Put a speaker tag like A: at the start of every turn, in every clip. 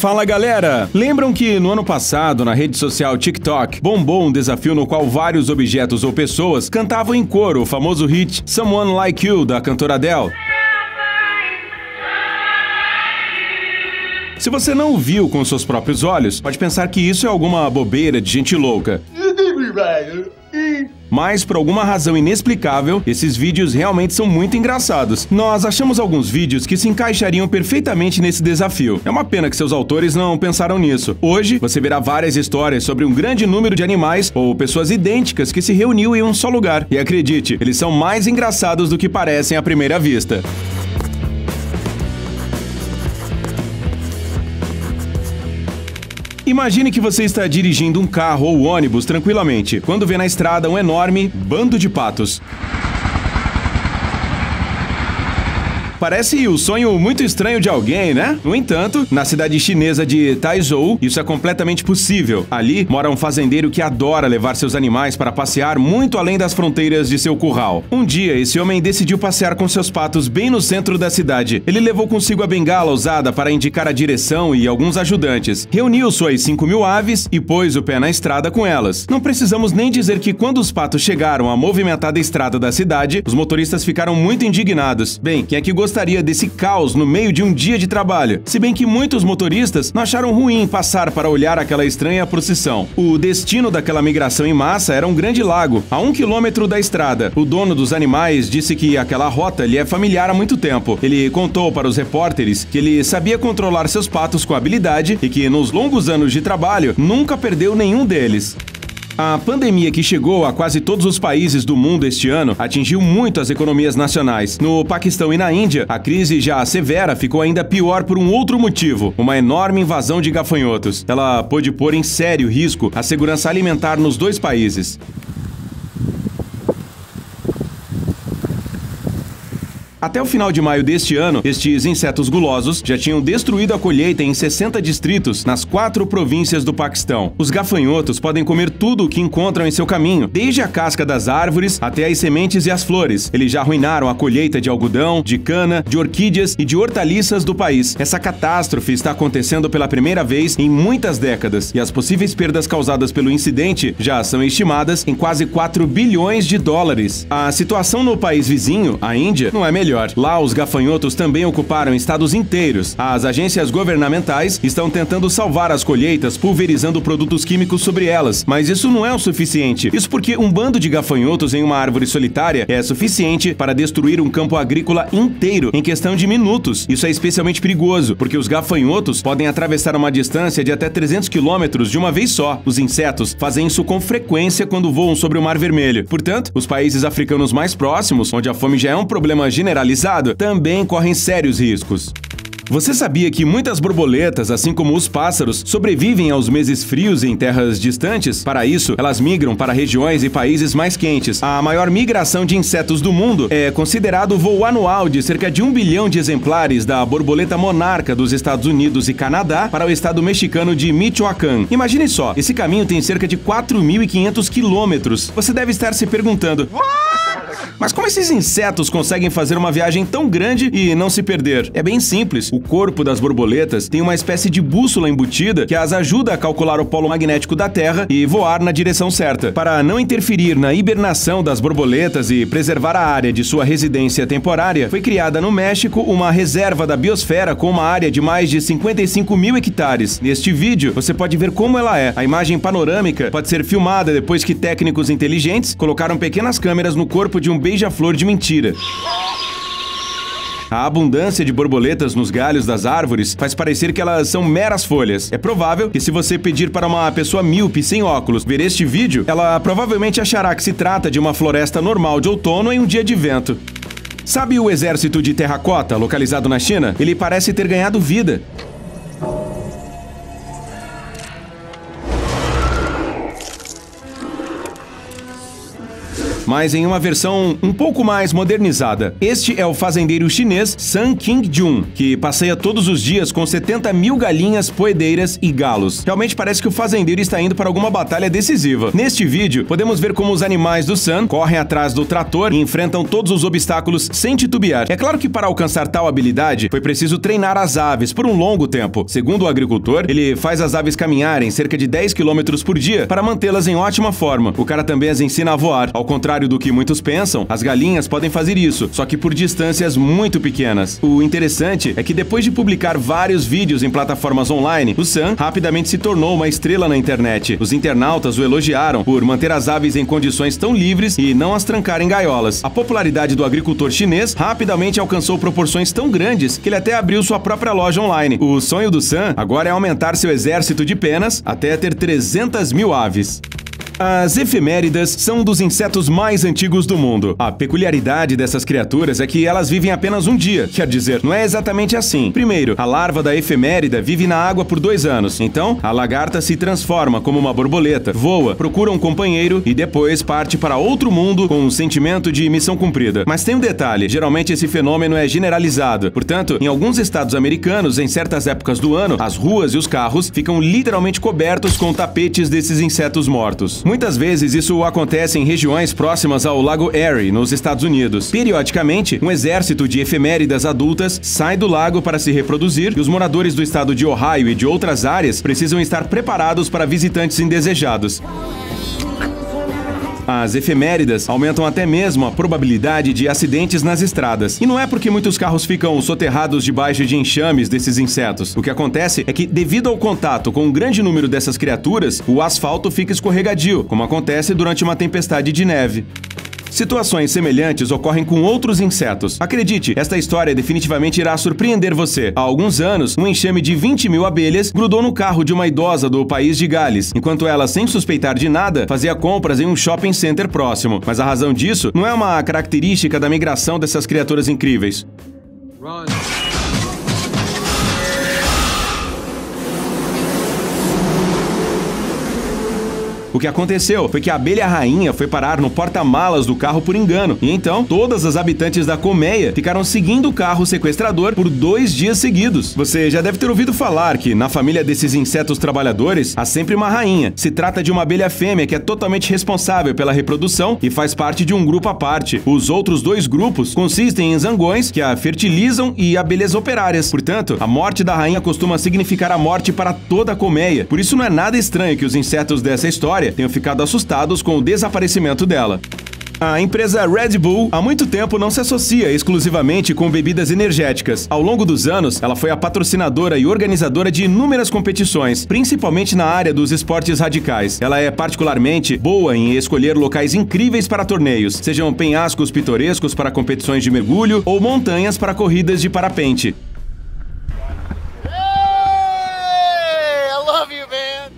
A: Fala galera! Lembram que no ano passado, na rede social TikTok, bombou um desafio no qual vários objetos ou pessoas cantavam em coro o famoso hit Someone Like You, da cantora Adele? Se você não o viu com seus próprios olhos, pode pensar que isso é alguma bobeira de gente louca. Mas, por alguma razão inexplicável, esses vídeos realmente são muito engraçados. Nós achamos alguns vídeos que se encaixariam perfeitamente nesse desafio. É uma pena que seus autores não pensaram nisso. Hoje, você verá várias histórias sobre um grande número de animais ou pessoas idênticas que se reuniu em um só lugar. E acredite, eles são mais engraçados do que parecem à primeira vista. Imagine que você está dirigindo um carro ou ônibus tranquilamente, quando vê na estrada um enorme bando de patos. Parece o sonho muito estranho de alguém, né? No entanto, na cidade chinesa de Taizhou, isso é completamente possível. Ali mora um fazendeiro que adora levar seus animais para passear muito além das fronteiras de seu curral. Um dia, esse homem decidiu passear com seus patos bem no centro da cidade. Ele levou consigo a bengala usada para indicar a direção e alguns ajudantes. Reuniu suas 5.000 aves e pôs o pé na estrada com elas. Não precisamos nem dizer que quando os patos chegaram à movimentada estrada da cidade, os motoristas ficaram muito indignados. Bem, quem é que gostaria desse caos no meio de um dia de trabalho? Se bem que muitos motoristas não acharam ruim passar para olhar aquela estranha procissão. O destino daquela migração em massa era um grande lago, a 1 quilômetro da estrada. O dono dos animais disse que aquela rota lhe é familiar há muito tempo. Ele contou para os repórteres que ele sabia controlar seus patos com habilidade e que nos longos anos de trabalho nunca perdeu nenhum deles. A pandemia que chegou a quase todos os países do mundo este ano atingiu muito as economias nacionais. No Paquistão e na Índia, a crise já severa ficou ainda pior por um outro motivo: uma enorme invasão de gafanhotos. Ela pôde pôr em sério risco a segurança alimentar nos dois países. Até o final de maio deste ano, estes insetos gulosos já tinham destruído a colheita em 60 distritos nas 4 províncias do Paquistão. Os gafanhotos podem comer tudo o que encontram em seu caminho, desde a casca das árvores até as sementes e as flores. Eles já arruinaram a colheita de algodão, de cana, de orquídeas e de hortaliças do país. Essa catástrofe está acontecendo pela primeira vez em muitas décadas, e as possíveis perdas causadas pelo incidente já são estimadas em quase 4 bilhões de dólares. A situação no país vizinho, a Índia, não é melhor. Lá, os gafanhotos também ocuparam estados inteiros. As agências governamentais estão tentando salvar as colheitas pulverizando produtos químicos sobre elas, mas isso não é o suficiente. Isso porque um bando de gafanhotos em uma árvore solitária é suficiente para destruir um campo agrícola inteiro em questão de minutos. Isso é especialmente perigoso, porque os gafanhotos podem atravessar uma distância de até 300 quilômetros de uma vez só. Os insetos fazem isso com frequência quando voam sobre o Mar Vermelho. Portanto, os países africanos mais próximos, onde a fome já é um problema generalizado, também correm sérios riscos. Você sabia que muitas borboletas, assim como os pássaros, sobrevivem aos meses frios em terras distantes? Para isso, elas migram para regiões e países mais quentes. A maior migração de insetos do mundo é considerado o voo anual de cerca de 1 bilhão de exemplares da borboleta monarca dos Estados Unidos e Canadá para o estado mexicano de Michoacán. Imagine só, esse caminho tem cerca de 4.500 quilômetros. Você deve estar se perguntando: mas como esses insetos conseguem fazer uma viagem tão grande e não se perder? É bem simples. O corpo das borboletas tem uma espécie de bússola embutida que as ajuda a calcular o polo magnético da Terra e voar na direção certa. Para não interferir na hibernação das borboletas e preservar a área de sua residência temporária, foi criada no México uma reserva da biosfera com uma área de mais de 55.000 hectares. Neste vídeo, você pode ver como ela é. A imagem panorâmica pode ser filmada depois que técnicos inteligentes colocaram pequenas câmeras no corpo de um beija-flor de mentira. A abundância de borboletas nos galhos das árvores faz parecer que elas são meras folhas. É provável que se você pedir para uma pessoa míope sem óculos ver este vídeo, ela provavelmente achará que se trata de uma floresta normal de outono em um dia de vento. Sabe o exército de terracota, localizado na China? Ele parece ter ganhado vida. mas em uma versão um pouco mais modernizada. Este é o fazendeiro chinês Sun Qingjun, que passeia todos os dias com 70 mil galinhas, poedeiras e galos. Realmente parece que o fazendeiro está indo para alguma batalha decisiva. Neste vídeo, podemos ver como os animais do Sun correm atrás do trator e enfrentam todos os obstáculos sem titubear. É claro que para alcançar tal habilidade, foi preciso treinar as aves por um longo tempo. Segundo o agricultor, ele faz as aves caminharem cerca de 10 km por dia para mantê-las em ótima forma. O cara também as ensina a voar. Ao contrário do que muitos pensam, as galinhas podem fazer isso, só que por distâncias muito pequenas. O interessante é que depois de publicar vários vídeos em plataformas online, o Sun rapidamente se tornou uma estrela na internet. Os internautas o elogiaram por manter as aves em condições tão livres e não as trancar em gaiolas. A popularidade do agricultor chinês rapidamente alcançou proporções tão grandes que ele até abriu sua própria loja online. O sonho do Sun agora é aumentar seu exército de penas até ter 300 mil aves. As efeméridas são um dos insetos mais antigos do mundo. A peculiaridade dessas criaturas é que elas vivem apenas um dia, quer dizer, não é exatamente assim. Primeiro, a larva da efemérida vive na água por 2 anos. Então, a lagarta se transforma como uma borboleta, voa, procura um companheiro e depois parte para outro mundo com um sentimento de missão cumprida. Mas tem um detalhe, geralmente esse fenômeno é generalizado. Portanto, em alguns estados americanos, em certas épocas do ano, as ruas e os carros ficam literalmente cobertos com tapetes desses insetos mortos. Muitas vezes isso acontece em regiões próximas ao Lago Erie, nos Estados Unidos. Periodicamente, um exército de efeméridas adultas sai do lago para se reproduzir e os moradores do estado de Ohio e de outras áreas precisam estar preparados para visitantes indesejados. As efeméridas aumentam até mesmo a probabilidade de acidentes nas estradas. E não é porque muitos carros ficam soterrados debaixo de enxames desses insetos. O que acontece é que, devido ao contato com um grande número dessas criaturas, o asfalto fica escorregadio, como acontece durante uma tempestade de neve. Situações semelhantes ocorrem com outros insetos. Acredite, esta história definitivamente irá surpreender você. Há alguns anos, um enxame de 20 mil abelhas grudou no carro de uma idosa do país de Gales, enquanto ela, sem suspeitar de nada, fazia compras em um shopping center próximo. Mas a razão disso não é uma característica da migração dessas criaturas incríveis. Run. O que aconteceu foi que a abelha rainha foi parar no porta-malas do carro por engano, e então todas as habitantes da colmeia ficaram seguindo o carro sequestrador por 2 dias seguidos. Você já deve ter ouvido falar que na família desses insetos trabalhadores há sempre uma rainha. Se trata de uma abelha fêmea que é totalmente responsável pela reprodução e faz parte de um grupo à parte. Os outros 2 grupos consistem em zangões que a fertilizam e abelhas operárias. Portanto, a morte da rainha costuma significar a morte para toda a colmeia. Por isso não é nada estranho que os insetos dessa história tenham ficado assustados com o desaparecimento dela. A empresa Red Bull há muito tempo não se associa exclusivamente com bebidas energéticas. Ao longo dos anos, ela foi a patrocinadora e organizadora de inúmeras competições, principalmente na área dos esportes radicais. Ela é particularmente boa em escolher locais incríveis para torneios, sejam penhascos pitorescos para competições de mergulho ou montanhas para corridas de parapente.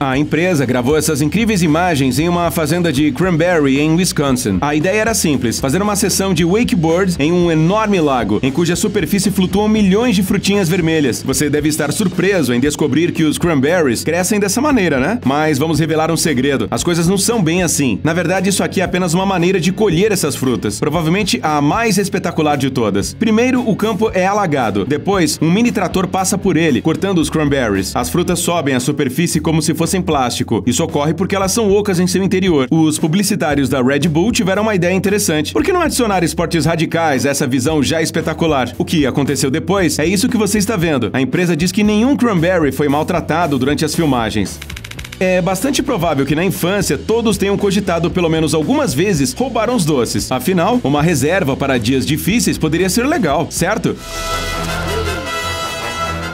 A: A empresa gravou essas incríveis imagens em uma fazenda de Cranberry, em Wisconsin. A ideia era simples, fazer uma sessão de wakeboard em um enorme lago, em cuja superfície flutuam milhões de frutinhas vermelhas. Você deve estar surpreso em descobrir que os cranberries crescem dessa maneira, né? Mas vamos revelar um segredo. As coisas não são bem assim. Na verdade, isso aqui é apenas uma maneira de colher essas frutas, provavelmente a mais espetacular de todas. Primeiro, o campo é alagado. Depois, um mini trator passa por ele, cortando os cranberries. As frutas sobem à superfície como se fossem plástico. Isso ocorre porque elas são ocas em seu interior. Os publicitários da Red Bull tiveram uma ideia interessante. Por que não adicionar esportes radicais a essa visão já espetacular? O que aconteceu depois é isso que você está vendo. A empresa diz que nenhum cranberry foi maltratado durante as filmagens. É bastante provável que na infância todos tenham cogitado pelo menos algumas vezes roubar uns doces. Afinal, uma reserva para dias difíceis poderia ser legal, certo?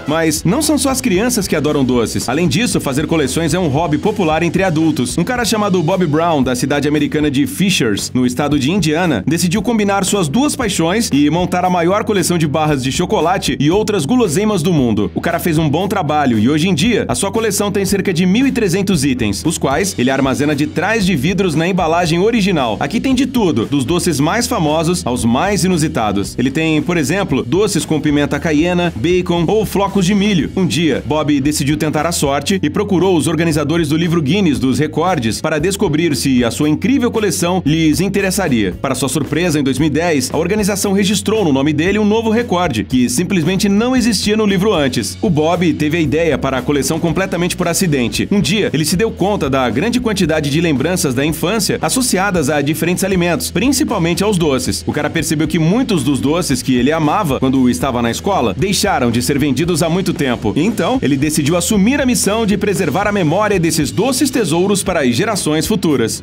A: Mas não são só as crianças que adoram doces. Além disso, fazer coleções é um hobby popular entre adultos. Um cara chamado Bob Brown, da cidade americana de Fishers, no estado de Indiana, decidiu combinar suas 2 paixões e montar a maior coleção de barras de chocolate e outras guloseimas do mundo. O cara fez um bom trabalho e hoje em dia, a sua coleção tem cerca de 1.300 itens, os quais ele armazena de trás de vidros na embalagem original. Aqui tem de tudo, dos doces mais famosos aos mais inusitados. Ele tem, por exemplo, doces com pimenta caiena, bacon ou flocos sacos de milho. Um dia, Bob decidiu tentar a sorte e procurou os organizadores do livro Guinness dos Recordes para descobrir se a sua incrível coleção lhes interessaria. Para sua surpresa, em 2010, a organização registrou no nome dele um novo recorde, que simplesmente não existia no livro antes. O Bob teve a ideia para a coleção completamente por acidente. Um dia, ele se deu conta da grande quantidade de lembranças da infância associadas a diferentes alimentos, principalmente aos doces. O cara percebeu que muitos dos doces que ele amava quando estava na escola deixaram de ser vendidos há muito tempo. Então, ele decidiu assumir a missão de preservar a memória desses doces tesouros para as gerações futuras.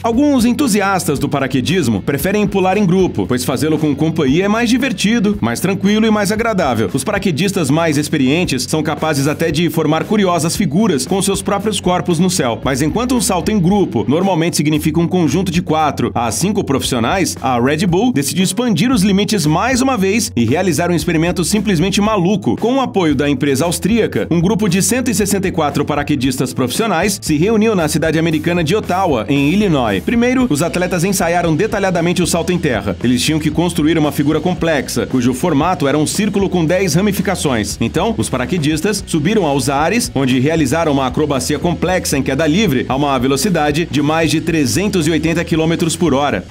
A: Alguns entusiastas do paraquedismo preferem pular em grupo, pois fazê-lo com companhia é mais divertido, mais tranquilo e mais agradável. Os paraquedistas mais experientes são capazes até de formar curiosas figuras com seus próprios corpos no céu. Mas enquanto um salto em grupo normalmente significa um conjunto de 4 a 5 profissionais, a Red Bull decidiu expandir os limites mais uma vez e realizar um experimento simplesmente maluco. Com o apoio da empresa austríaca, um grupo de 164 paraquedistas profissionais se reuniu na cidade americana de Ottawa, em Illinois. Primeiro, os atletas ensaiaram detalhadamente o salto em terra. Eles tinham que construir uma figura complexa, cujo formato era um círculo com 10 ramificações. Então, os paraquedistas subiram aos ares, onde realizaram uma acrobacia complexa em queda livre a uma velocidade de mais de 380 km por hora.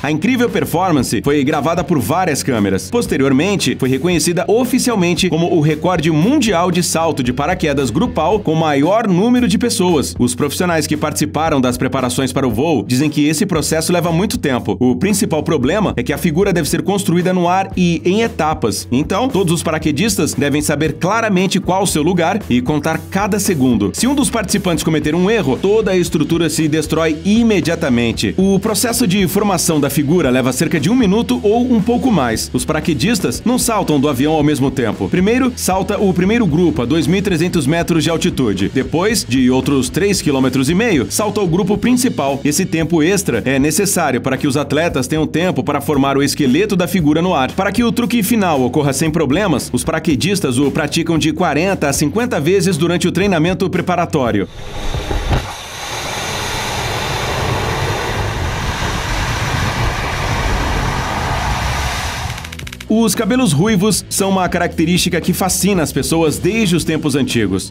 A: A incrível performance foi gravada por várias câmeras. Posteriormente, foi reconhecida oficialmente como o recorde mundial de salto de paraquedas grupal com maior número de pessoas. Os profissionais que participaram das preparações para o voo dizem que esse processo leva muito tempo. O principal problema é que a figura deve ser construída no ar e em etapas. Então, todos os paraquedistas devem saber claramente qual o seu lugar e contar cada segundo. Se um dos participantes cometer um erro, toda a estrutura se destrói imediatamente. O processo de formação da figura leva cerca de 1 minuto ou um pouco mais. Os paraquedistas não saltam do avião ao mesmo tempo. Primeiro, salta o primeiro grupo a 2.300 metros de altitude. Depois, de outros 3,5 km, salta o grupo principal. Esse tempo extra é necessário para que os atletas tenham tempo para formar o esqueleto da figura no ar. Para que o truque final ocorra sem problemas, os paraquedistas o praticam de 40 a 50 vezes durante o treinamento preparatório. Os cabelos ruivos são uma característica que fascina as pessoas desde os tempos antigos.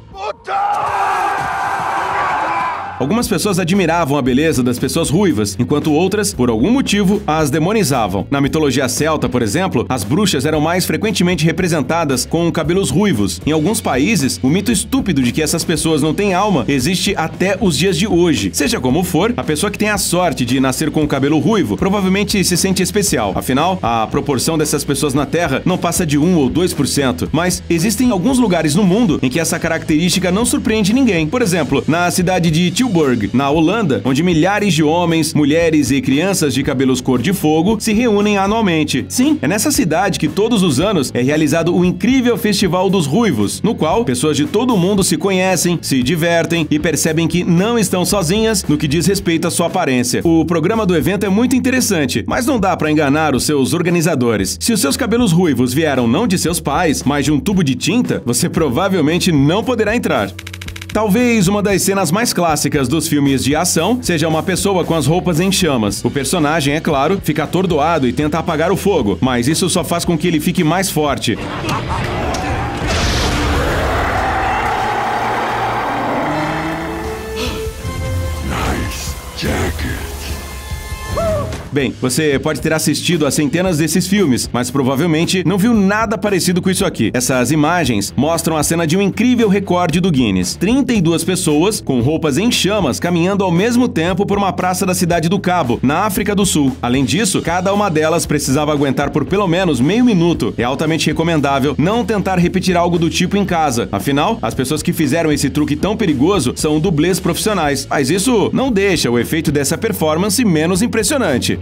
A: Algumas pessoas admiravam a beleza das pessoas ruivas, enquanto outras, por algum motivo, as demonizavam. Na mitologia celta, por exemplo, as bruxas eram mais frequentemente representadas com cabelos ruivos. Em alguns países, o mito estúpido de que essas pessoas não têm alma existe até os dias de hoje. Seja como for, a pessoa que tem a sorte de nascer com o cabelo ruivo provavelmente se sente especial. Afinal, a proporção dessas pessoas na Terra não passa de 1 ou 2%. Mas existem alguns lugares no mundo em que essa característica não surpreende ninguém. Por exemplo, na cidade de Tilburg, na Holanda, onde milhares de homens, mulheres e crianças de cabelos cor de fogo se reúnem anualmente. Sim, é nessa cidade que todos os anos é realizado o incrível Festival dos Ruivos, no qual pessoas de todo o mundo se conhecem, se divertem e percebem que não estão sozinhas no que diz respeito à sua aparência. O programa do evento é muito interessante, mas não dá para enganar os seus organizadores. Se os seus cabelos ruivos vieram não de seus pais, mas de um tubo de tinta, você provavelmente não poderá entrar. Talvez uma das cenas mais clássicas dos filmes de ação seja uma pessoa com as roupas em chamas. O personagem, é claro, fica atordoado e tenta apagar o fogo, mas isso só faz com que ele fique mais forte. Nice jacket. Bem, você pode ter assistido a centenas desses filmes, mas provavelmente não viu nada parecido com isso aqui. Essas imagens mostram a cena de um incrível recorde do Guinness. 32 pessoas com roupas em chamas caminhando ao mesmo tempo por uma praça da cidade do Cabo, na África do Sul. Além disso, cada uma delas precisava aguentar por pelo menos meio minuto. É altamente recomendável não tentar repetir algo do tipo em casa. Afinal, as pessoas que fizeram esse truque tão perigoso são dublês profissionais. Mas isso não deixa o efeito dessa performance menos impressionante.